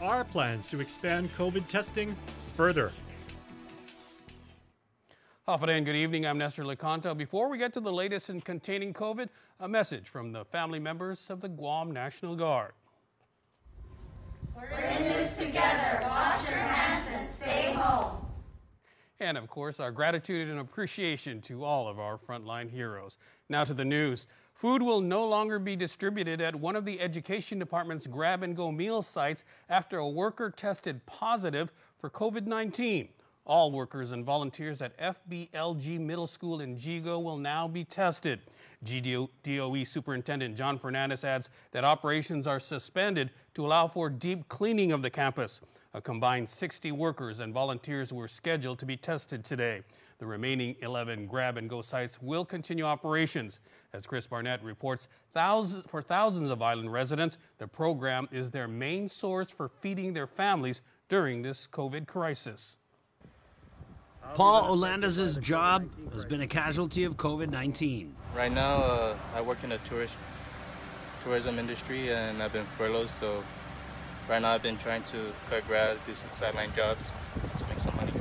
are plans to expand COVID testing further. Hafa and good evening. I'm Nestor Lecanto. Before we get to the latest in containing COVID, a message from the family members of the Guam National Guard. We're in this together. Wash your hands and stay home. And of course, our gratitude and appreciation to all of our frontline heroes. Now to the news. Food will no longer be distributed at one of the Education Department's grab-and-go meal sites after a worker tested positive for COVID-19. All workers and volunteers at FBLG Middle School in Jigo will now be tested. GDOE Superintendent John Fernandez adds that operations are suspended to allow for deep cleaning of the campus. A combined 60 workers and volunteers were scheduled to be tested today. The remaining 11 grab-and-go sites will continue operations. As Chris Barnett reports, for thousands of island residents, the program is their main source for feeding their families during this COVID crisis. Paul Olandez's job has been a casualty of COVID-19. Right now, I work in the tourism industry, and I've been furloughed, so right now I've been trying to cut grass, do some sideline jobs to make some money.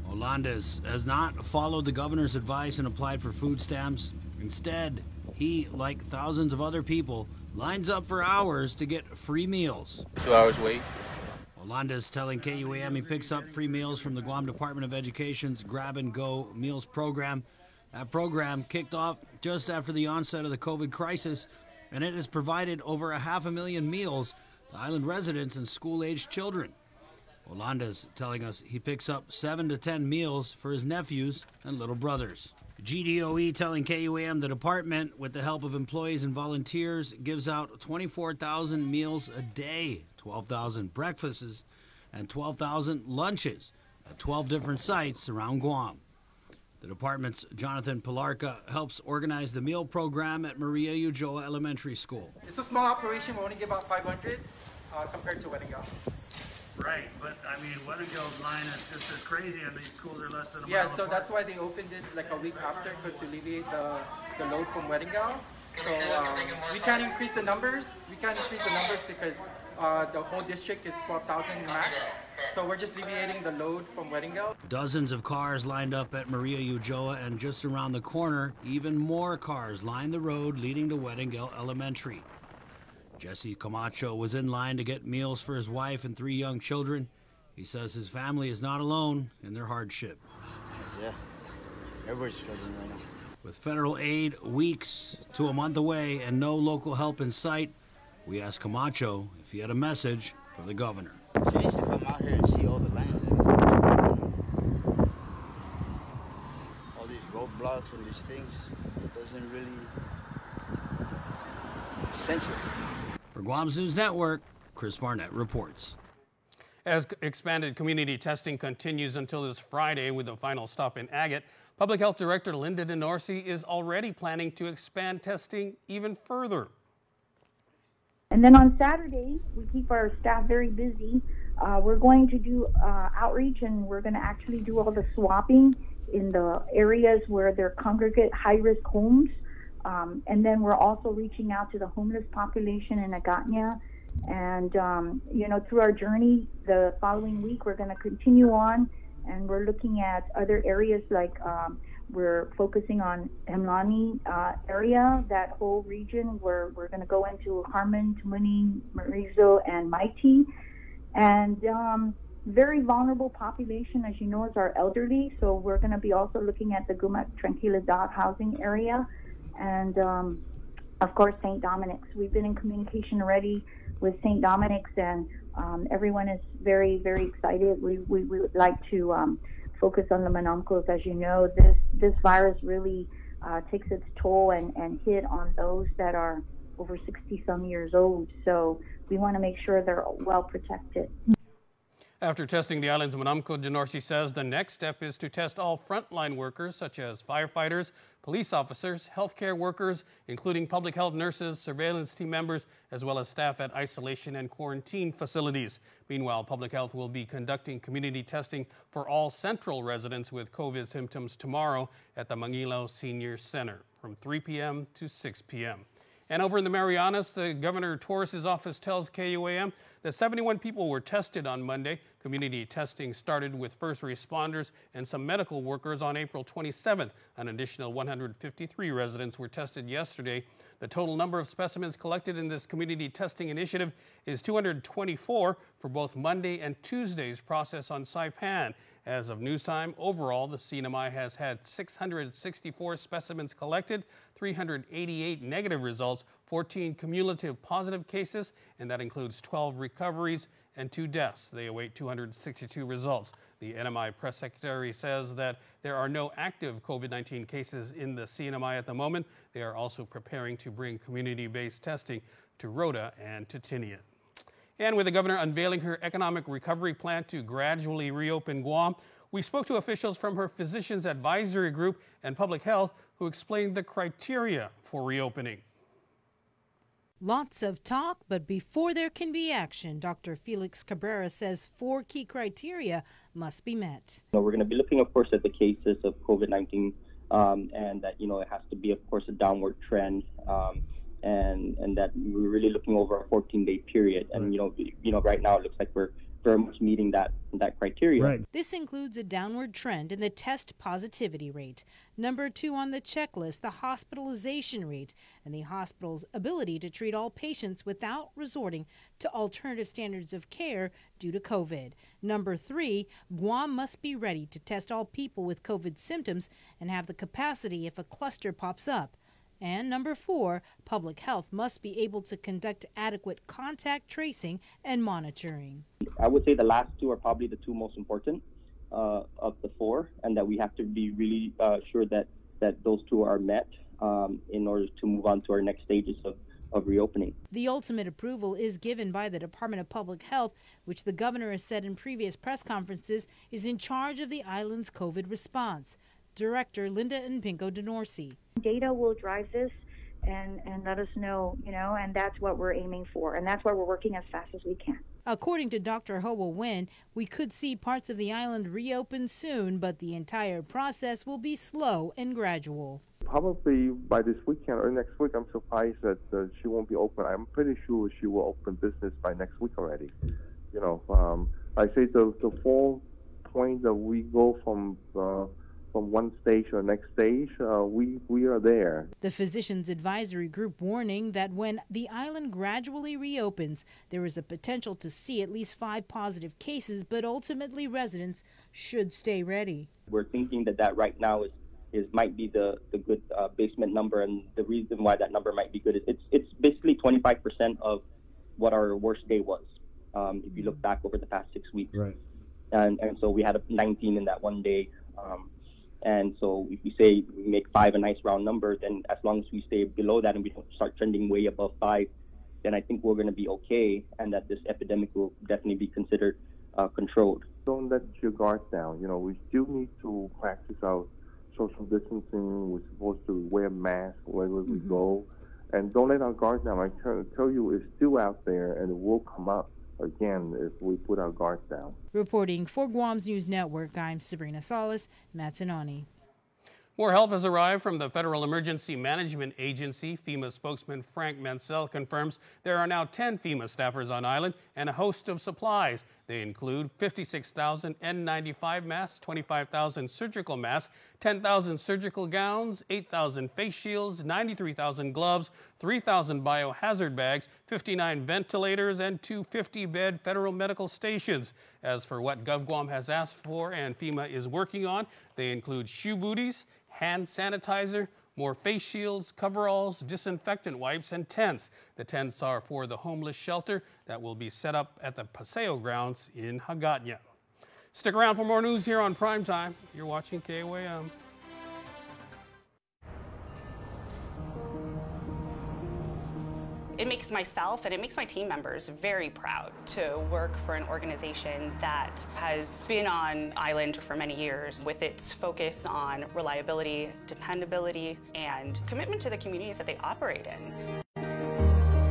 Olandez has not followed the governor's advice and applied for food stamps. Instead, he, like thousands of other people, lines up for hours to get free meals. 2 hours wait. Olandez telling KUAM he picks up free meals from the Guam Department of Education's Grab-and-Go Meals program. That program kicked off just after the onset of the COVID crisis, and it has provided over 500,000 meals to island residents and school-aged children. Olandez telling us he picks up 7 to 10 meals for his nephews and little brothers. GDOE telling KUAM the department, with the help of employees and volunteers, gives out 24,000 meals a day, 12,000 breakfasts, and 12,000 lunches at 12 different sites around Guam. The department's Jonathan Pilarca helps organize the meal program at Maria Ulloa Elementary School. It's a small operation. We only give out 500 compared to Weddingale. Right, but I mean, Weddingale's line is just as crazy, and these schools are less than a mile Yeah, so apart. that's why they opened this like a week after to alleviate the load from Weddingale. So we can't increase the numbers. We can't increase the numbers because the whole district is 12,000 max. So we're just alleviating the load from Weddingale. Dozens of cars lined up at Maria Ulloa, and just around the corner, even more cars line the road leading to Weddingale Elementary. Jesse Camacho was in line to get meals for his wife and 3 young children. He says his family is not alone in their hardship. Yeah, everybody's struggling right now. With federal aid weeks to a month away and no local help in sight, we asked Camacho if he had a message for the governor. She needs to come out here and see all the land. All these roadblocks and these things, it doesn't really make sense. For Guam's News Network, Chris Barnett reports. As expanded community testing continues until this Friday with a final stop in Agate, Public Health Director Linda DeNorsi is already planning to expand testing even further. And then on Saturday, we keep our staff very busy. We're going to do outreach, and we're going to actually do all the swabbing in the areas where there are congregate high-risk homes. And then we're also reaching out to the homeless population in Agatna. And, through our journey the following week, we're going to continue on, and we're looking at other areas like we're focusing on Hemlani area, that whole region where we're going to go into Harmon, Tamuning, Marizo, and Maiti. And very vulnerable population, as you know, is our elderly. So we're going to be also looking at the Gumat Tranquilidad housing area. And, of course, St. Dominic's. We've been in communication already with St. Dominic's, and everyone is very, very excited. We would like to focus on the Manomcos. As you know, this virus really takes its toll and hit on those that are over 60-some years old. So we want to make sure they're well protected. After testing the island's Manomco, DeNorsi says the next step is to test all frontline workers such as firefighters, police officers, healthcare workers, including public health nurses, surveillance team members, as well as staff at isolation and quarantine facilities. Meanwhile, public health will be conducting community testing for all Central residents with COVID symptoms tomorrow at the Mangilao Senior Center from 3 p.m. to 6 p.m. And over in the Marianas, the Governor Torres' office tells KUAM that 71 people were tested on Monday. Community testing started with first responders and some medical workers on April 27th. An additional 153 residents were tested yesterday. The total number of specimens collected in this community testing initiative is 224 for both Monday and Tuesday's process on Saipan. As of news time, overall, the CNMI has had 664 specimens collected, 388 negative results, 14 cumulative positive cases, and that includes 12 recoveries and 2 deaths. They await 262 results. The NMI press secretary says that there are no active COVID-19 cases in the CNMI at the moment. They are also preparing to bring community-based testing to Rota and to Tinian. And with the governor unveiling her economic recovery plan to gradually reopen Guam, we spoke to officials from her Physicians Advisory Group and Public Health who explained the criteria for reopening. Lots of talk, but before there can be action, Dr. Felix Cabrera says 4 key criteria must be met. We're going to be looking, of course, at the cases of COVID-19 and that, it has to be, of course, a downward trend. And that we're really looking over a 14-day period. And, right now it looks like we're very much meeting that criteria. Right. This includes a downward trend in the test positivity rate. Number 2 on the checklist, the hospitalization rate and the hospital's ability to treat all patients without resorting to alternative standards of care due to COVID. Number 3, Guam must be ready to test all people with COVID symptoms and have the capacity if a cluster pops up. And number 4, public health must be able to conduct adequate contact tracing and monitoring. I would say the last 2 are probably the 2 most important of the 4, and that we have to be really sure that those 2 are met in order to move on to our next stages of reopening. The ultimate approval is given by the Department of Public Health, which the governor has said in previous press conferences is in charge of the island's COVID response. Director Linda Pinco DeNorsi. Data will drive this and let us know, and that's what we're aiming for. And that's why we're working as fast as we can. According to Dr. Hoa Nguyen, we could see parts of the island reopen soon, but the entire process will be slow and gradual. Probably by this weekend or next week. I'm surprised that she won't be open. I'm pretty sure she will open business by next week already. I say the 4 points that we go from one stage to the next stage, we are there. The Physicians Advisory Group warning that when the island gradually reopens, there is a potential to see at least 5 positive cases, but ultimately residents should stay ready. We're thinking that right now might be the good basement number, and the reason why that number might be good is it's basically 25% of what our worst day was. If you look back over the past 6 weeks, right? And so we had 19 in that one day. And so if we say we make 5 a nice round number, then as long as we stay below that and we don't start trending way above 5, then I think we're going to be okay, and that this epidemic will definitely be considered controlled. Don't let your guard down. We still need to practice our social distancing. We're supposed to wear masks wherever we go. And don't let our guard down. I tell you, it's still out there, and it will come up again if we put our guard down. Reporting for Guam's News Network, I'm Sabrina Salas, Matanani. More help has arrived from the Federal Emergency Management Agency. FEMA spokesman Frank Mansell confirms there are now 10 FEMA staffers on island and a host of supplies. They include 56,000 N95 masks, 25,000 surgical masks, 10,000 surgical gowns, 8,000 face shields, 93,000 gloves, 3,000 biohazard bags, 59 ventilators, and 2 50-bed federal medical stations. As for what GovGuam has asked for and FEMA is working on, they include shoe booties, hand sanitizer, more face shields, coveralls, disinfectant wipes, and tents. The tents are for the homeless shelter that will be set up at the Paseo grounds in Hagatnya. Stick around for more news here on Primetime. You're watching KUAM. It makes myself and it makes my team members very proud to work for an organization that has been on island for many years with its focus on reliability, dependability, and commitment to the communities that they operate in.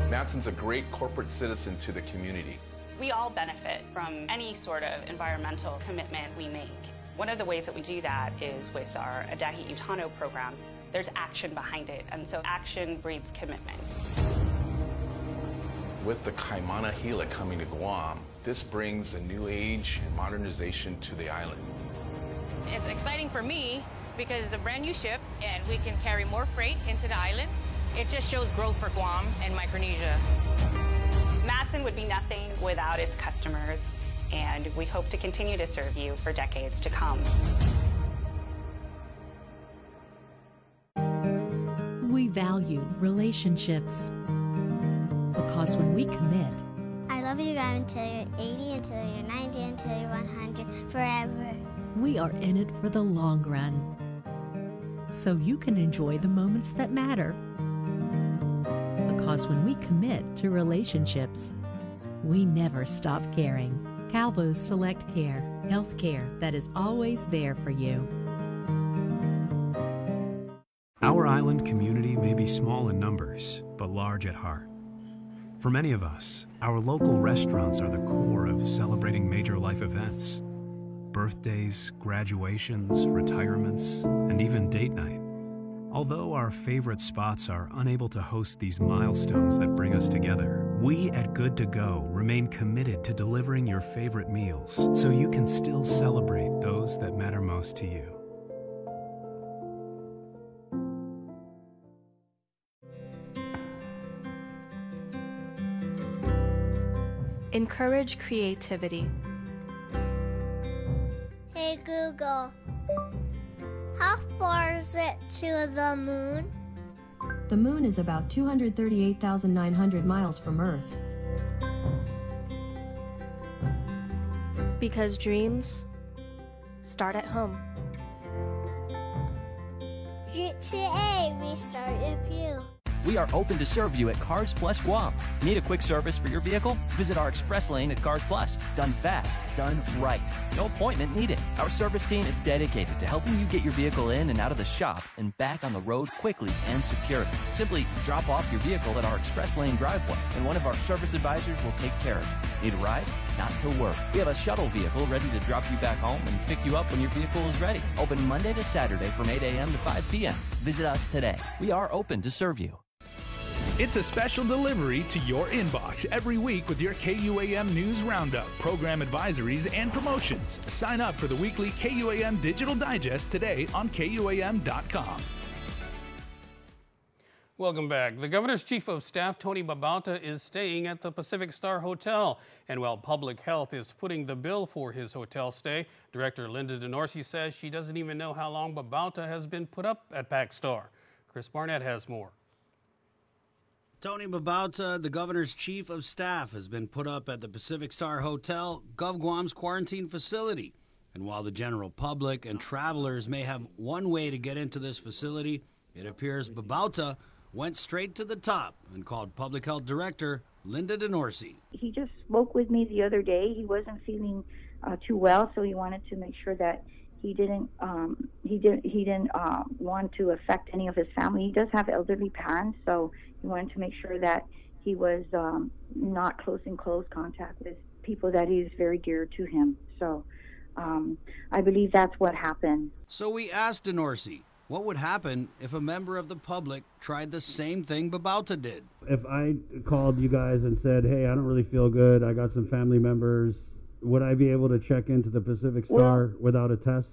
Matson's a great corporate citizen to the community. We all benefit from any sort of environmental commitment we make. One of the ways that we do that is with our Adahi Utano program. there's action behind it. And so action breeds commitment. With the Kaimana Gila coming to Guam, this brings a new age and modernization to the island. It's exciting for me because it's a brand new ship and we can carry more freight into the islands. It just shows growth for Guam and Micronesia. Matson would be nothing without its customers, and we hope to continue to serve you for decades to come. We value relationships because when we commit, I love you guys until you're 80, until you're 90, until you're 100, forever. We are in it for the long run, so you can enjoy the moments that matter. Because when we commit to relationships, we never stop caring. Calvo's Select Care, health care that is always there for you. Our island community may be small in numbers, but large at heart. For many of us, our local restaurants are the core of celebrating major life events. Birthdays, graduations, retirements, and even date night. Although our favorite spots are unable to host these milestones that bring us together, we at Good to Go remain committed to delivering your favorite meals so you can still celebrate those that matter most to you. Encourage creativity. Hey Google, how far is it to the moon? The moon is about 238,900 miles from Earth. Because dreams start at home. Today we start with you. We are open to serve you at Cars Plus Guam. Need a quick service for your vehicle? Visit our express lane at Cars Plus. Done fast, done right. No appointment needed. Our service team is dedicated to helping you get your vehicle in and out of the shop and back on the road quickly and securely. Simply drop off your vehicle at our express lane driveway, and one of our service advisors will take care of it. Need a ride? Not to worry. We have a shuttle vehicle ready to drop you back home and pick you up when your vehicle is ready. Open Monday to Saturday from 8 a.m. to 5 p.m. Visit us today. We are open to serve you. It's a special delivery to your inbox every week with your KUAM News Roundup, program advisories, and promotions. Sign up for the weekly KUAM Digital Digest today on KUAM.com. Welcome back. The Governor's Chief of Staff, Tony Babauta, is staying at the Pacific Star Hotel. And while public health is footing the bill for his hotel stay, Director Linda DeNorsi says she doesn't even know how long Babauta has been put up at Pac Star. Chris Barnett has more. Tony Babauta, the Governor's Chief of Staff, has been put up at the Pacific Star Hotel, GovGuam's quarantine facility. And while the general public and travelers may have one way to get into this facility, it appears Babauta went straight to the top and called Public Health Director Linda DeNorsi. He just spoke with me the other day. He wasn't feeling too well, so he wanted to make sure that he didn't want to affect any of his family. He does have elderly parents, so he wanted to make sure that he was not in close contact with people that is very dear to him. So I believe that's what happened. So we asked DeNorsi, what would happen if a member of the public tried the same thing Babauta did? If I called you guys and said, hey, I don't really feel good, I got some family members, would I be able to check into the Pacific Star without a test?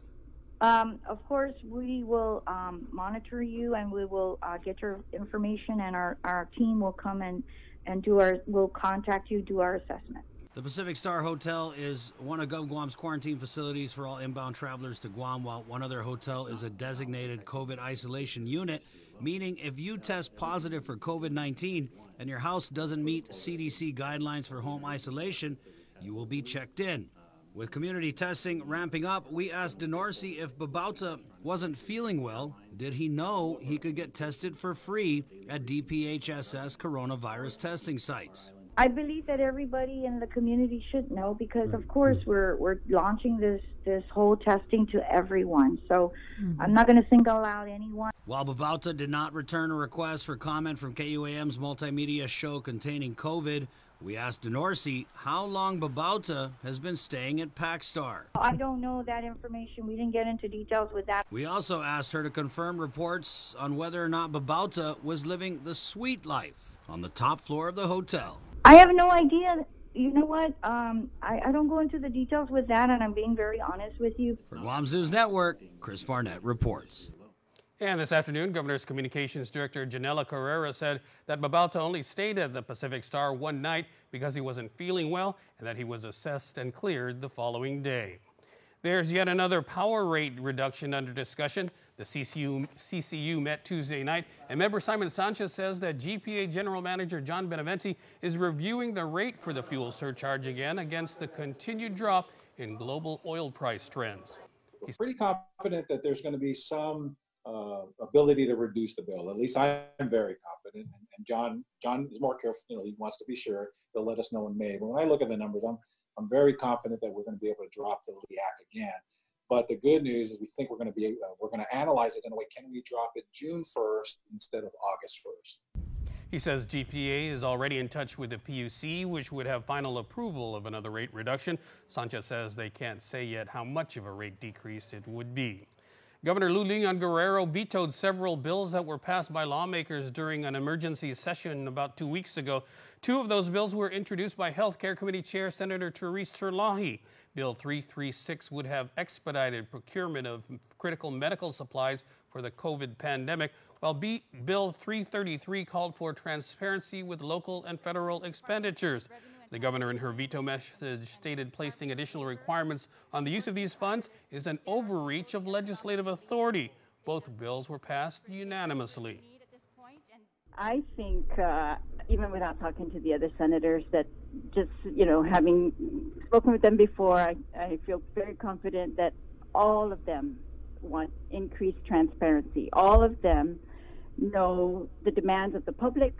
Of course, we will monitor you, and we will get your information, and our team will come and we'll contact you, do our assessment. The Pacific Star Hotel is one of GovGuam's quarantine facilities for all inbound travelers to Guam, while one other hotel is a designated COVID isolation unit, meaning if you test positive for COVID-19 and your house doesn't meet CDC guidelines for home isolation, you will be checked in. With community testing ramping up, we asked DeNorsi if Babauta wasn't feeling well, did he know he could get tested for free at DPHSS coronavirus testing sites? I believe that everybody in the community should know, because of course we're launching this whole testing to everyone. So I'm not going to single out anyone. While Babauta did not return a request for comment from KUAM's multimedia show containing COVID, We asked Denorsi how long Babauta has been staying at Pacstar. I don't know that information. We didn't get into details with that. We also asked her to confirm reports on whether or not Babauta was living the sweet life on the top floor of the hotel. I have no idea. You know what? I don't go into the details with that, and I'm being very honest with you. For Guam's News Network, Chris Barnett reports. And this afternoon, Governor's Communications Director Janela Carrera said that Babauta only stayed at the Pacific Star one night because he wasn't feeling well and that he was assessed and cleared the following day. There's yet another power rate reduction under discussion. The CCU met Tuesday night, and member Simon Sanchez says that GPA General Manager John Benavente is reviewing the rate for the fuel surcharge again against the continued drop in global oil price trends. He's pretty confident that there's going to be some ability to reduce the bill. At least I'm very confident. And John is more careful. You know, he wants to be sure. He'll let us know in May. But when I look at the numbers, I'm very confident that we're going to be able to drop the LEAC again. But the good news is we think we're going to analyze it in a way. Can we drop it June 1st instead of August 1st? He says GPA is already in touch with the PUC, which would have final approval of another rate reduction. Sanchez says they can't say yet how much of a rate decrease it would be. Governor Lou Leon Guerrero vetoed several bills that were passed by lawmakers during an emergency session about 2 weeks ago. Two of those bills were introduced by Health Care Committee Chair Senator Therese Terlahi. Bill 336 would have expedited procurement of critical medical supplies for the COVID pandemic, while Bill 333 called for transparency with local and federal expenditures. The governor in her veto message stated placing additional requirements on the use of these funds is an overreach of legislative authority. Both bills were passed unanimously. I think, even without talking to the other senators, that just, you know, having spoken with them before, I feel very confident that all of them want increased transparency. All of them know the demands of the public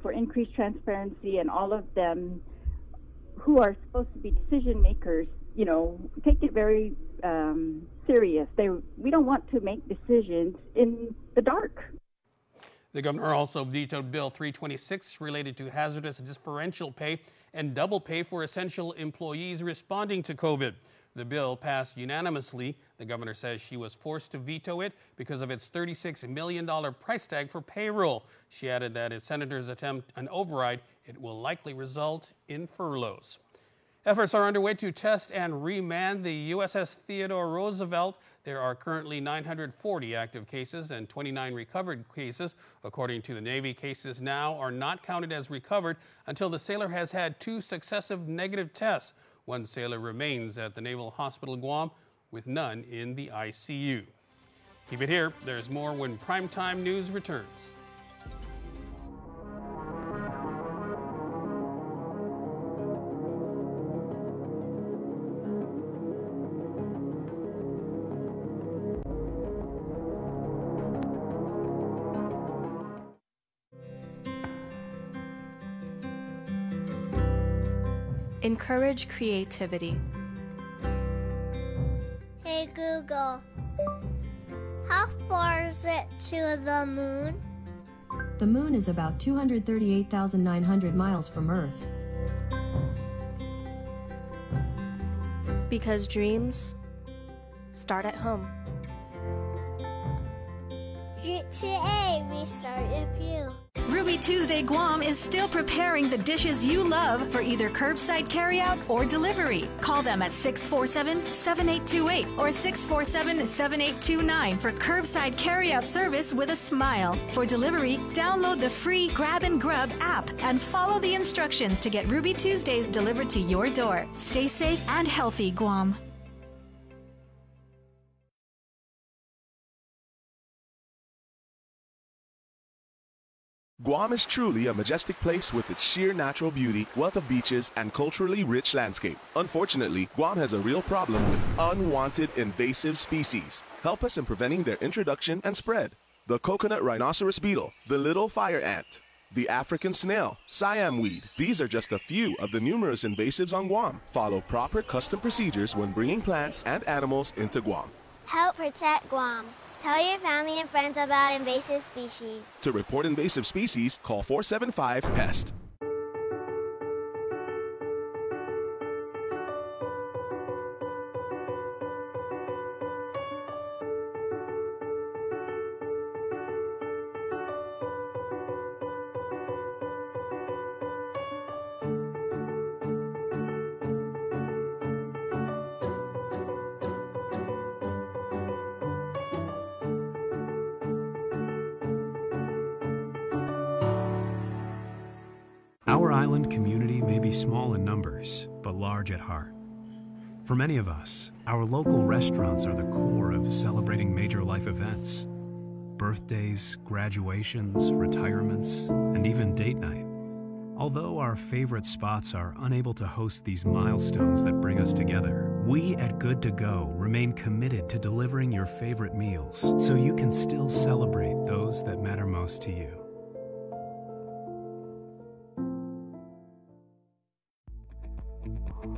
for increased transparency, and all of them who are supposed to be decision makers, you know, take it very serious. We don't want to make decisions in the dark. The governor also vetoed Bill 326 related to hazardous differential pay and double pay for essential employees responding to COVID. The bill passed unanimously. The governor says she was forced to veto it because of its $36 million price tag for payroll. She added that if senators attempt an override, it will likely result in furloughs. Efforts are underway to test and remand the USS Theodore Roosevelt. There are currently 940 active cases and 29 recovered cases. According to the Navy, cases now are not counted as recovered until the sailor has had 2 successive negative tests. One sailor remains at the Naval Hospital Guam with none in the ICU. Keep it here. There's more when Primetime News returns. Encourage creativity. Hey Google, how far is it to the moon? The moon is about 238,900 miles from Earth. Because dreams start at home. GTA, we start with you. Ruby Tuesday Guam is still preparing the dishes you love for either curbside carryout or delivery. Call them at 647-7828 or 647-7829 for curbside carryout service with a smile. For delivery, download the free Grab and Grub app and follow the instructions to get Ruby Tuesdays delivered to your door. Stay safe and healthy, Guam. Guam is truly a majestic place with its sheer natural beauty, wealth of beaches, and culturally rich landscape. Unfortunately, Guam has a real problem with unwanted invasive species. Help us in preventing their introduction and spread. The coconut rhinoceros beetle, the little fire ant, the African snail, Siam weed. These are just a few of the numerous invasives on Guam. Follow proper custom procedures when bringing plants and animals into Guam. Help protect Guam. Tell your family and friends about invasive species. To report invasive species, call 475-PEST. island community may be small in numbers, but large at heart. For many of us, our local restaurants are the core of celebrating major life events. Birthdays, graduations, retirements, and even date night. Although our favorite spots are unable to host these milestones that bring us together, we at Good to Go remain committed to delivering your favorite meals so you can still celebrate those that matter most to you.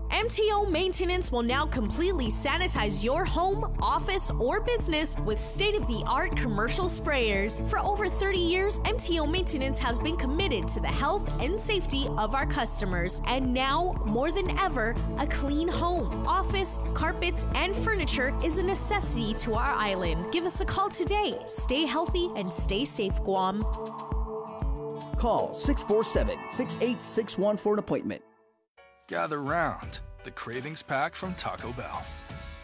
MTO Maintenance will now completely sanitize your home, office, or business with state-of-the-art commercial sprayers. For over 30 years, MTO Maintenance has been committed to the health and safety of our customers. And now, more than ever, a clean home, office, carpets, and furniture is a necessity to our island. Give us a call today. Stay healthy and stay safe, Guam. Call 647-6861 for an appointment. Gather round. The Cravings Pack from Taco Bell.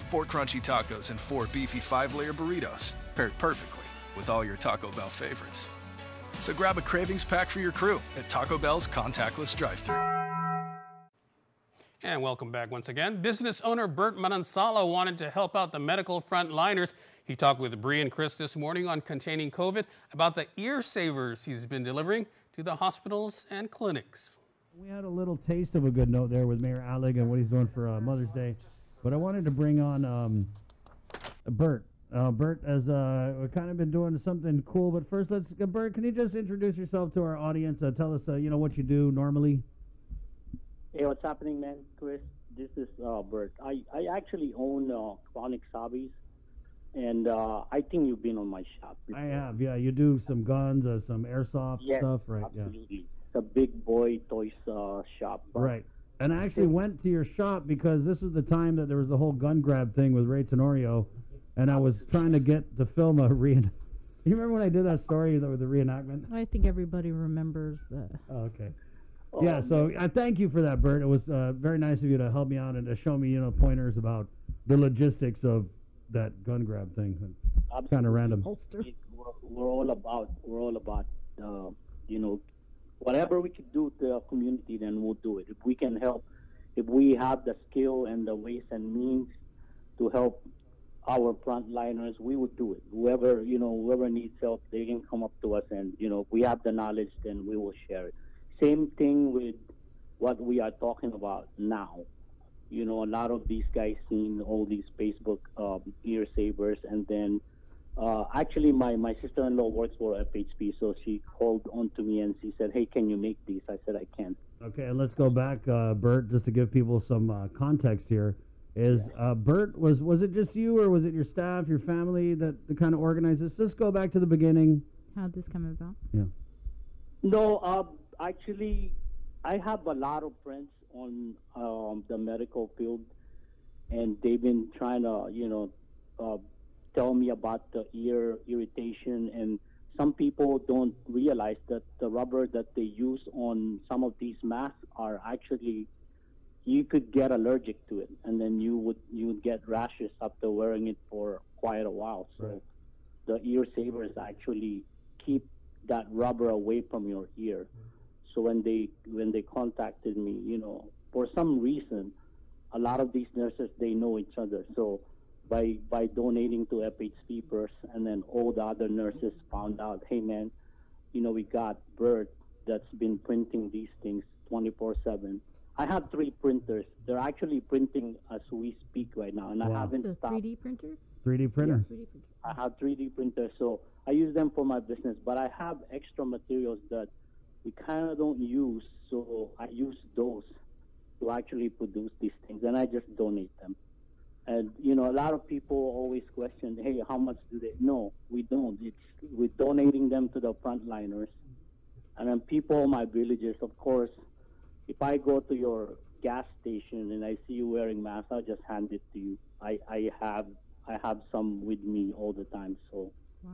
4 crunchy tacos and 4 beefy 5-layer burritos, paired perfectly with all your Taco Bell favorites. So grab a Cravings Pack for your crew at Taco Bell's contactless drive-thru. And welcome back once again. Business owner Bert Manansala wanted to help out the medical frontliners. He talked with Bree and Chris this morning on containing COVID about the ear savers he's been delivering to the hospitals and clinics. We had a little taste of a good note there with Mayor Alec and what he's doing for Mother's Day. But I wanted to bring on Bert. Bert has kind of been doing something cool. But first, Bert, can you just introduce yourself to our audience? Tell us, what you do normally. Hey, what's happening, man? Chris, this is Bert. I actually own Chronic Hobbies, and I think you've been on my shop before. I have, yeah. You do some guns, some airsoft stuff, right? Absolutely. Yeah. It's a big boy toys shop. Right. And I actually went to your shop because this was the time that there was the whole gun grab thing with Ray Tenorio, and I was trying to get to film a You remember when I did that story with the reenactment? I think everybody remembers that. Oh, okay. Yeah, so I thank you for that, Bert. It was very nice of you to help me out and to show me, pointers about the logistics of that gun grab thing. Kind of random. We're all about, whatever we could do to our community, then we'll do it. If we can help, if we have the skill and the ways and means to help our frontliners, we would do it. Whoever needs help, they can come up to us, and if we have the knowledge, then we will share it. Same thing with what we are talking about now. A lot of these guys seen all these Facebook ear savers, and then actually my sister-in-law works for FHP, so she called on to me and she said, hey, can you make these? I said, I can. Okay, and let's go back, Bert, just to give people some context here. Bert, was it just you, or was it your staff, your family that kind of organized this? Let's go back to the beginning. How'd this come about? Yeah. No, actually, I have a lot of friends on the medical field, and they've been trying to, tell me about the ear irritation, and some people don't realize that the rubber that they use on some of these masks are actually, you could get allergic to it, and then you would get rashes after wearing it for quite a while. So the ear savers actually keep that rubber away from your ear. So when they contacted me, for some reason, a lot of these nurses, they know each other. So by donating to FHP first, and then all the other nurses found out, hey man, we got Bert that's been printing these things 24/7. I have 3 printers. They're actually printing as we speak right now, and I haven't stopped. 3D printer? 3D printer. Yeah, 3D printer. I have 3D printers, so I use them for my business, but I have extra materials that we kind of don't use, so I use those to actually produce these things, and I just donate them. And, a lot of people always question, hey, how much do they? No, we don't. We're donating them to the frontliners. And then people in my villages, of course, if I go to your gas station and I see you wearing masks, I'll just hand it to you. I have some with me all the time, so. Wow.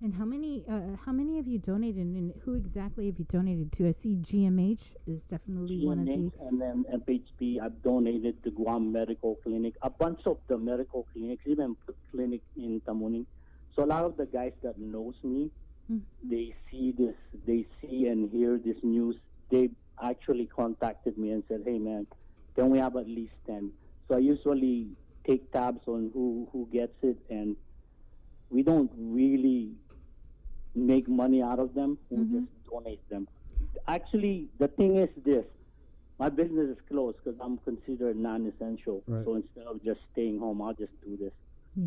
And how many have you donated, and who exactly have you donated to? I see GMH is definitely one of the... And then FHP, I've donated to Guam Medical Clinic, a bunch of the medical clinics, even clinic in Tamuning. So a lot of the guys that knows me, they see and hear this news. actually contacted me and said, hey man, can we have at least 10? So I usually take tabs on who gets it, and we don't really make money out of them. We just donate them. Actually, the thing is this. My business is closed because I'm considered non-essential. Right. So instead of just staying home, I'll just do this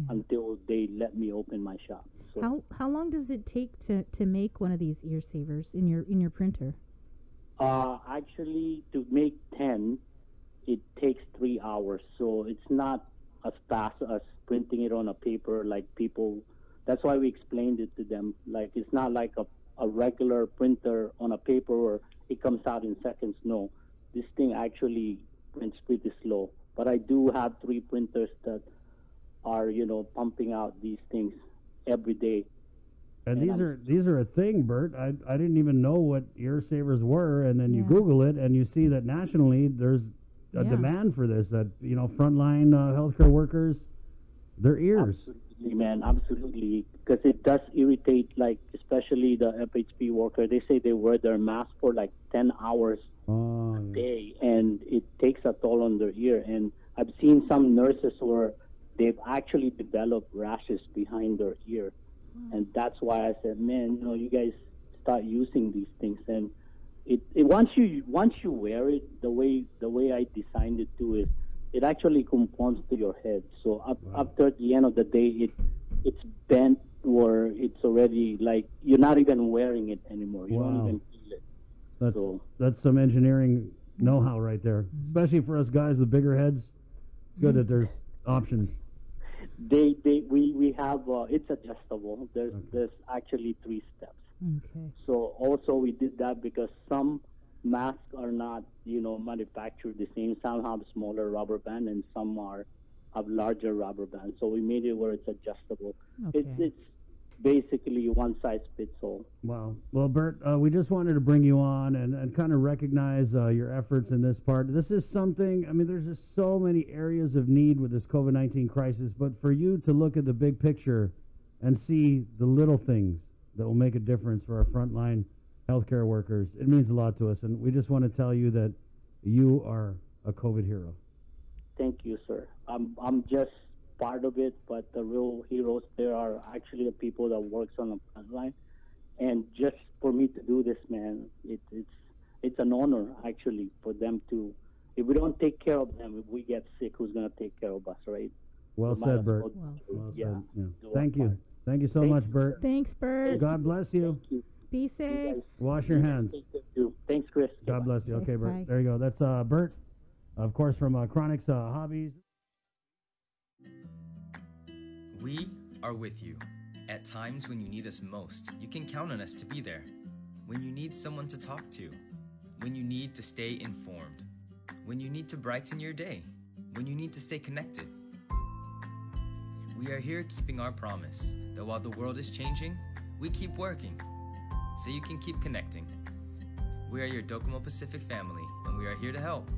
until they let me open my shop. So How long does it take to make one of these ear savers in your printer? actually, to make 10, it takes 3 hours. So it's not as fast as printing it on a paper like people. That's why we explained it to them. Like, it's not like a regular printer on a paper where it comes out in seconds. No, this thing actually prints pretty slow. But I do have 3 printers that are, pumping out these things every day. And these are a thing, Bert. I didn't even know what ear savers were, and then you Google it and you see that nationally there's a demand for this. That frontline healthcare workers, their ears. Absolutely, man, absolutely, because it does irritate, like especially the FHP worker. They say they wear their mask for like 10 hours a day, and it takes a toll on their ear. And I've seen some nurses where they've actually developed rashes behind their ear. And that's why I said, man, you guys start using these things, and it once you wear it, the way I designed it to is it actually conforms to your head. So after the end of the day, it's bent, or it's already like you're not even wearing it anymore. You don't even feel it. That's some engineering know-how right there, especially for us guys with bigger heads. It's good that there's options. We have it's adjustable. There's actually 3 steps. Okay. So also we did that because some masks are not manufactured the same. Some have smaller rubber band and some have larger rubber band. So we made it where it's adjustable. Okay. It's basically one size fits all. Wow. Well, Bert, we just wanted to bring you on and kind of recognize your efforts in this part. This is something, there's just so many areas of need with this COVID-19 crisis, but for you to look at the big picture and see the little things that will make a difference for our frontline healthcare workers, it means a lot to us. And we just want to tell you that you are a COVID hero. Thank you, sir. I'm just part of it, but the real heroes there are actually the people that works on the front line. And just for me to do this, man, it's an honor actually for them to. If we don't take care of them, if we get sick, who's going to take care of us, right? Well said, Bert. Well said. Yeah. Thank you. Thank you so much, Bert. Thanks, Bert. God bless you. Be safe. Wash your hands. Thanks, Chris. God bless you. Okay, Bert. Bye. There you go. That's Bert, of course, from Chronics Hobbies. We are with you. At times when you need us most, you can count on us to be there. When you need someone to talk to. When you need to stay informed. When you need to brighten your day. When you need to stay connected. We are here keeping our promise that while the world is changing, we keep working so you can keep connecting. We are your Docomo Pacific family, and we are here to help.